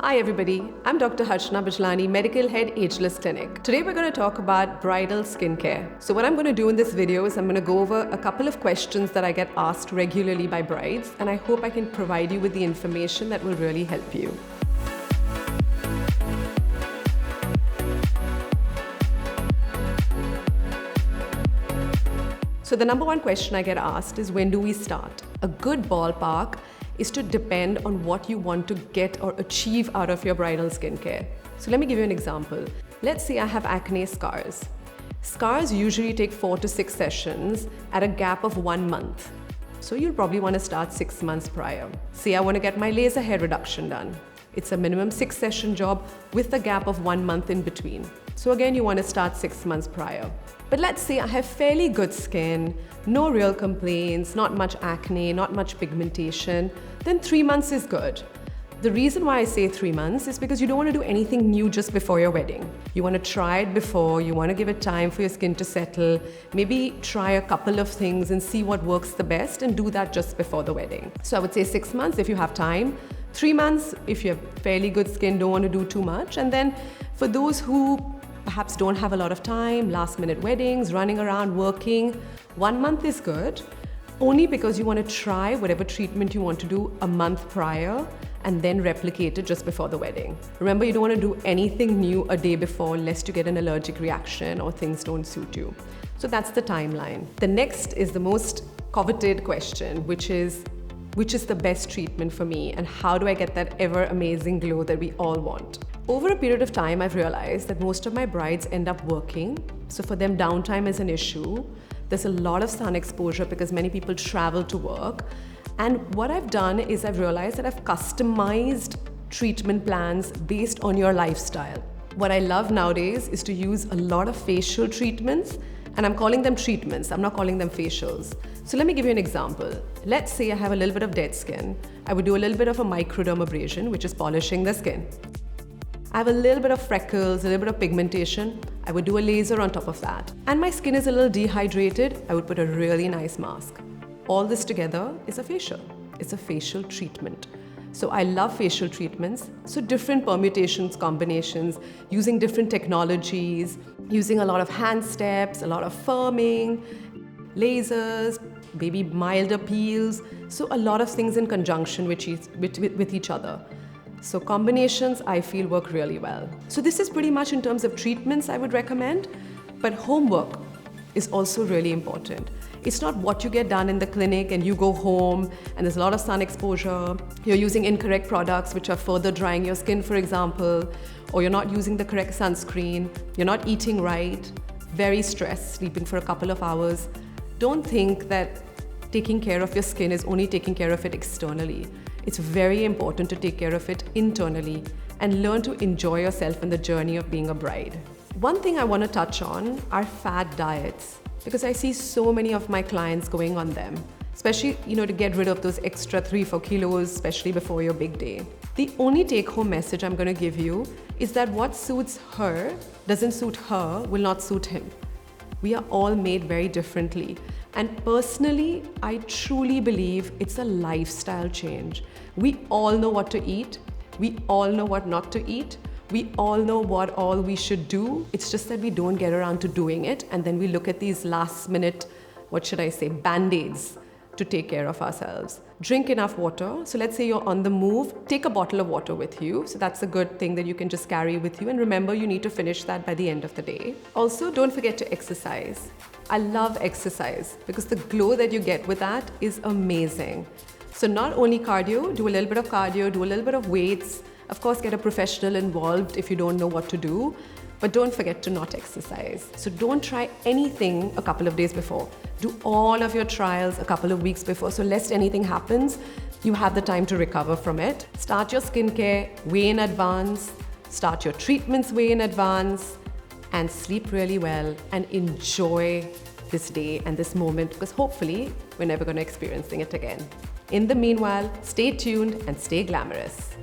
Hi everybody, I'm Dr. Harshana Bijlani, Medical Head Ageless Clinic. Today we're going to talk about bridal skincare. So what I'm going to do in this video is I'm going to go over a couple of questions that I get asked regularly by brides, and I hope I can provide you with the information that will really help you. So the number one question I get asked is, when do we start? A good ballpark is to depend on what you want to get or achieve out of your bridal skincare. So let me give you an example. Let's say I have acne scars. Scars usually take 4 to 6 sessions at a gap of 1 month. So you'll probably want to start 6 months prior. Say I want to get my laser hair reduction done. It's a minimum 6-session job with a gap of 1 month in between. So again, you want to start 6 months prior. But let's say I have fairly good skin, no real complaints, not much acne, not much pigmentation, then 3 months is good. The reason why I say 3 months is because you don't want to do anything new just before your wedding. You want to try it before, you want to give it time for your skin to settle, maybe try a couple of things and see what works the best, and do that just before the wedding. So I would say 6 months if you have time, 3 months if you have fairly good skin, don't want to do too much, and then for those who perhaps don't have a lot of time, last minute weddings, running around working, 1 month is good, only because you want to try whatever treatment you want to do a month prior and then replicate it just before the wedding. Remember, you don't want to do anything new a day before lest you get an allergic reaction or things don't suit you. So that's the timeline. The next is the most coveted question, which is the best treatment for me and how do I get that ever amazing glow that we all want? Over a period of time, I've realized that most of my brides end up working. So for them, downtime is an issue. There's a lot of sun exposure because many people travel to work. And what I've done is I've realized that I've customized treatment plans based on your lifestyle. What I love nowadays is to use a lot of facial treatments, and I'm calling them treatments, I'm not calling them facials. So let me give you an example. Let's say I have a little bit of dead skin. I would do a little bit of a microdermabrasion, which is polishing the skin. I have a little bit of freckles, a little bit of pigmentation. I would do a laser on top of that. And my skin is a little dehydrated. I would put a really nice mask. All this together is a facial. It's a facial treatment. So I love facial treatments. So different permutations, combinations, using different technologies, using a lot of hand steps, a lot of firming, lasers, maybe milder peels. So a lot of things in conjunction with each other. So combinations, I feel, work really well. So this is pretty much in terms of treatments I would recommend, but homework is also really important. It's not what you get done in the clinic and you go home and there's a lot of sun exposure, you're using incorrect products which are further drying your skin, for example, or you're not using the correct sunscreen, you're not eating right, very stressed, sleeping for a couple of hours. Don't think that taking care of your skin is only taking care of it externally. It's very important to take care of it internally and learn to enjoy yourself in the journey of being a bride. One thing I want to touch on are fad diets, because I see so many of my clients going on them, especially, to get rid of those extra 3-4 kilos, especially before your big day. The only take-home message I'm going to give you is that what suits her, doesn't suit her, will not suit him. We are all made very differently. And personally, I truly believe it's a lifestyle change. We all know what to eat. We all know what not to eat. We all know what all we should do. It's just that we don't get around to doing it. And then we look at these last minute, band-aids to take care of ourselves. Drink enough water. So let's say you're on the move, take a bottle of water with you. So that's a good thing that you can just carry with you. And remember, you need to finish that by the end of the day. Also, don't forget to exercise. I love exercise because the glow that you get with that is amazing. So not only cardio, do a little bit of cardio, do a little bit of weights. Of course, get a professional involved if you don't know what to do. But don't forget to not exercise. So don't try anything a couple of days before. Do all of your trials a couple of weeks before. So lest anything happens, you have the time to recover from it. Start your skincare way in advance. Start your treatments way in advance. And sleep really well and enjoy this day and this moment, because hopefully we're never going to experience it again. In the meanwhile, stay tuned and stay glamorous.